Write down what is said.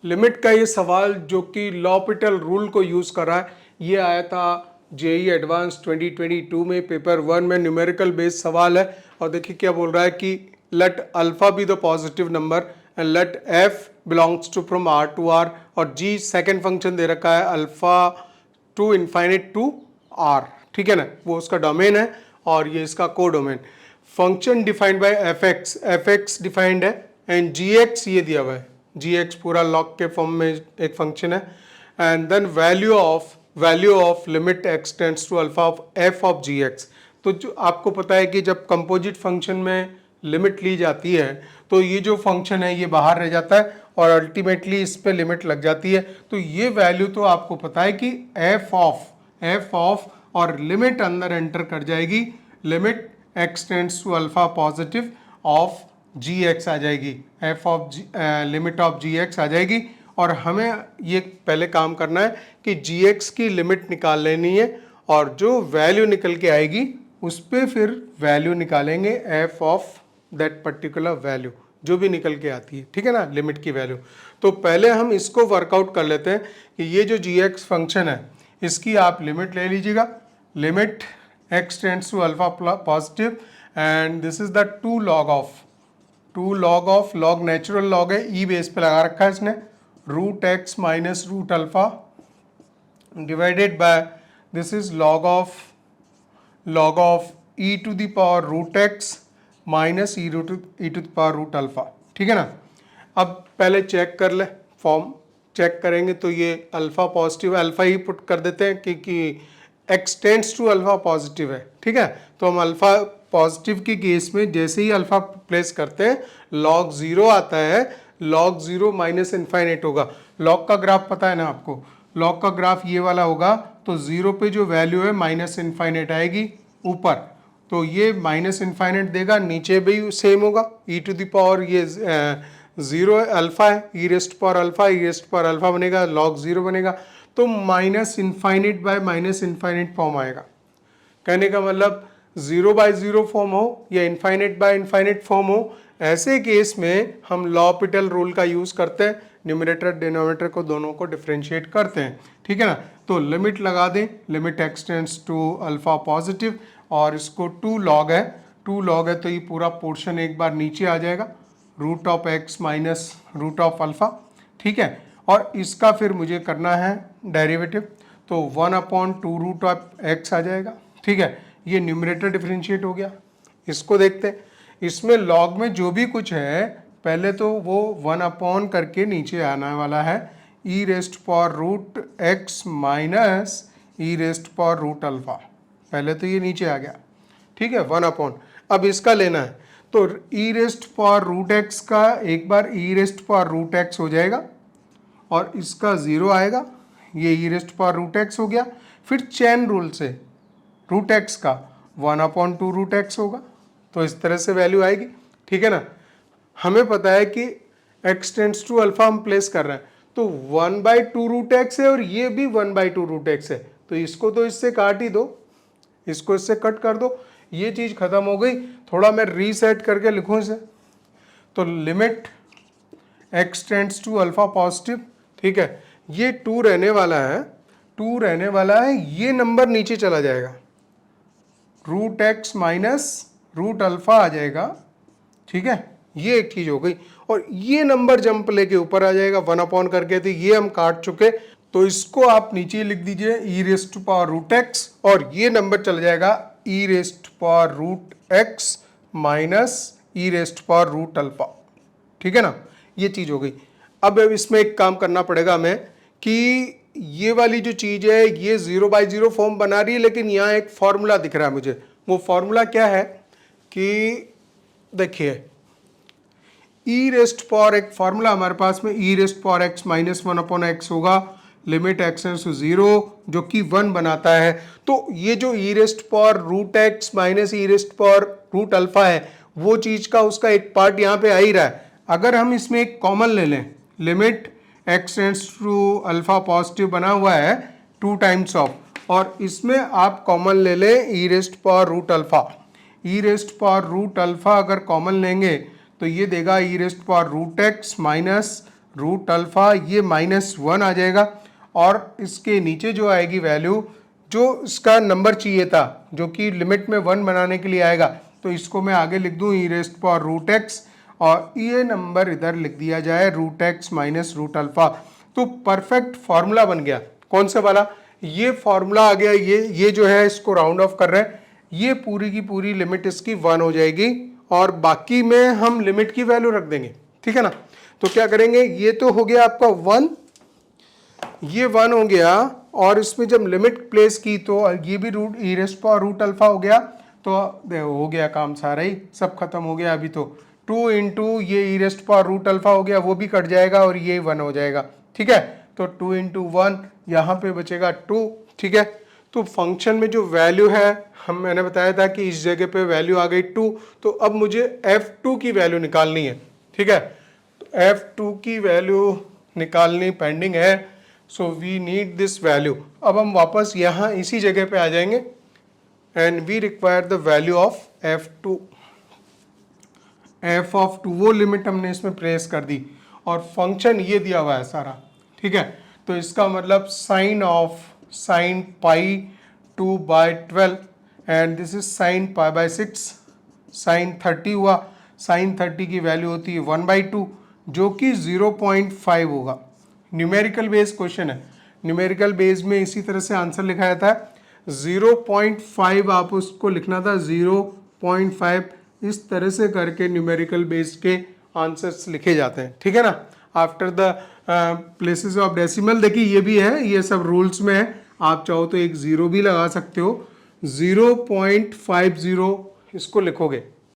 Limit का ये सवाल जो कि लॉपिटल रूल को यूज कर रहा है, ये आया था जेई एडवांस 2022 में, पेपर 1 में न्यूमेरिकल बेस्ड सवाल है। और देखिए क्या बोल रहा है कि let alpha be the positive number and let f belongs to from R to R, और जी सेकेंड फंक्शन दे रखा है alpha to infinite to R, ठीक है ना, वो उसका डोमेन है और ये इसका को domain. Function defined by f x defined है एंड जी एक्स ये दिया हुआ है, जी एक्स पूरा लॉग के फॉर्म में एक फंक्शन है। And then value of limit x tends to alpha of f of g x. तो जो आपको पता है कि जब कंपोजिट फंक्शन में लिमिट ली जाती है तो ये जो फंक्शन है ये बाहर रह जाता है और अल्टीमेटली इस पे लिमिट लग जाती है। तो ये वैल्यू तो आपको पता है कि एफ ऑफ और लिमिट अंदर एंटर कर जाएगी, limit x tends to alpha positive of g x आ जाएगी, f of limit of g x आ जाएगी। और हमें ये पहले काम करना है कि जी एक्स की लिमिट निकाल लेनी है और जो वैल्यू निकल के आएगी उस पर फिर वैल्यू निकालेंगे F of that particular value जो भी निकल के आती है, ठीक है ना, लिमिट की वैल्यू। तो पहले हम इसको वर्कआउट कर लेते हैं कि ये जो जी एक्स फंक्शन है इसकी आप लिमिट ले लीजिएगा, limit x tends to alpha positive and this is the to log of log natural log है, ई बेस पे लगा रखा है इसने, root x minus root alpha divided by this is log of e to the power root x minus e to the power root alpha, ठीक है ना। अब पहले चेक कर ले, फॉर्म चेक करेंगे तो ये अल्फा पॉजिटिव, अल्फा ही पुट कर देते हैं क्योंकि x tends to alpha positive है, ठीक है। तो हम अल्फा पॉजिटिव के केस में जैसे ही अल्फा प्लेस करते हैं लॉग जीरो आता है, लॉग जीरो माइनस इनफाइनाइट होगा। लॉग का ग्राफ पता है ना आपको, लॉग का ग्राफ ये वाला होगा, तो जीरो पे जो वैल्यू है माइनस इनफाइनाइट आएगी ऊपर, तो ये माइनस इनफाइनाइट देगा, नीचे भी सेम होगा, ई टू द पावर ये जीरो अल्फा है, ई रेस्ट पावर अल्फा बनेगा, लॉग जीरो बनेगा, तो minus infinite bye minus infinite form आएगा। कहने का मतलब जीरो बाय जीरो फॉर्म हो या इनफाइनाइट बाय इनफाइनाइट फॉर्म हो, ऐसे केस में हम लॉपिटल रूल का यूज करते हैं, न्यूमरेटर डिनोमिनेटर को दोनों को डिफरेंशिएट करते हैं, ठीक है ना। तो लिमिट लगा दें, limit x tends to alpha positive और इसको टू लॉग है तो ये पूरा पोर्शन एक बार नीचे आ जाएगा, root of x minus root of alpha, ठीक है। और इसका फिर मुझे करना है डेरिवेटिव, तो 1/2 रूट ऑफ एक्स आ जाएगा, ठीक है। ये न्यूमरेटर डिफरेंशिएट हो गया। इसको देखते हैं, इसमें लॉग में जो भी कुछ है पहले तो वो 1 करके नीचे आने वाला है, e raised power root x minus e raised power root alpha, पहले तो ये नीचे आ गया, ठीक है, 1/। अब इसका लेना है तो ई रेस्ट पावर रूट एक्स का एक बार ई रेस्ट पावर रूट एक्स हो जाएगा और इसका जीरो आएगा, ये ई रेस्ट पावर रूट एक्स हो गया। फिर चेन रूल से रूट एक्स का 1/2 रूट एक्स होगा, तो इस तरह से वैल्यू आएगी, ठीक है ना। हमें पता है कि एक्स टेंड्स टू अल्फा हम प्लेस कर रहे हैं, तो 1/2 रूट एक्स है और ये भी 1/2 रूट एक्स है, तो इसको तो इससे काट ही दो, इसको इससे कट कर दो, ये चीज खत्म हो गई। थोड़ा मैं रीसेट करके लिखूं इसे, तो limit x tends to alpha positive, ठीक है, ये 2 रहने वाला है, ये नंबर नीचे चला जाएगा, root x minus root alpha आ जाएगा, ठीक है, ये एक चीज हो गई। और ये नंबर जंप लेके ऊपर आ जाएगा 1 करके, तो ये हम काट चुके, तो इसको आप नीचे लिख दीजिए e raised to power root x और ये नंबर चला जाएगा e raised power root x minus e raised power root alpha, ठीक है ना, ये चीज हो गई। अब इसमें एक काम करना पड़ेगा हमें कि ये वाली जो चीज है ये 0/0 फॉर्म बना रही है, लेकिन यहाँ एक फॉर्मूला दिख रहा है मुझे, वो फॉर्मूला क्या है कि देखिए ई रेस्ट पावर, एक फॉर्मूला हमारे पास में e raised power x minus 1/x होगा, लिमिट एक्स टेंड्स टू 0 जो कि 1 बनाता है। तो ये जो e raised power root x minus e raised power root alpha है वो चीज का उसका एक पार्ट यहाँ पे आ ही रहा है। अगर हम इसमें एक कॉमन ले लें, limit x tends to alpha positive बना हुआ है 2 टाइम्स ऑफ, और इसमें आप कॉमन ले लें e raised power root alpha, e raised power root alpha अगर कॉमन लेंगे तो ये देगा e raised power root x minus root alpha, ये -1 आ जाएगा और इसके नीचे जो आएगी वैल्यू, जो इसका नंबर चाहिए था जो कि लिमिट में 1 बनाने के लिए आएगा, तो इसको मैं आगे लिख दूँ e⁻√x और ये नंबर इधर लिख दिया जाए √x माइनस रूट अल्फ़ा। तो परफेक्ट फॉर्मूला बन गया। कौन सा वाला? ये फॉर्मूला आ गया। ये जो है इसको राउंड ऑफ कर रहे हैं, ये पूरी की पूरी लिमिट इसकी 1 हो जाएगी और बाकी में हम लिमिट की वैल्यू रख देंगे, ठीक है ना। तो क्या करेंगे, ये तो हो गया आपका 1, ये 1 हो गया और इसमें जब लिमिट प्लेस की तो ये भी e⁻√α हो गया। तो हो गया काम सारा ही, सब खत्म हो गया। अभी तो 2 इंटू ये e⁻√α हो गया, वो भी कट जाएगा और ये 1 हो जाएगा, ठीक है। तो 2 इंटू 1, यहाँ पे बचेगा 2, ठीक है। तो फंक्शन में जो वैल्यू है, मैंने बताया था कि इस जगह पे वैल्यू आ गई 2, तो अब मुझे f2 की वैल्यू निकालनी है, ठीक है। तो f2 की वैल्यू निकालनी पेंडिंग है, so we need this value. अब हम वापस यहाँ इसी जगह पे आ जाएंगे and we require the value of f2। f of 2 वो लिमिट हमने इसमें प्लेस कर दी और फंक्शन ये दिया हुआ है सारा, ठीक है। तो इसका मतलब sin pi 2/12 and this is sin π/6, sin 30 हुआ। sin 30 की वैल्यू होती है 1/2 जो कि 0.5 होगा। न्यूमेरिकल बेस क्वेश्चन है, न्यूमेरिकल बेस में इसी तरह से आंसर लिखा जाता है 0.5, आप उसको लिखना था 0.5, इस तरह से करके न्यूमेरिकल बेस के आंसर्स लिखे जाते हैं, ठीक है ना। After the places of decimal, देखिए ये भी है, ये सब रूल्स में है। आप चाहो तो एक 0 भी लगा सकते हो, 0.50 इसको लिखोगे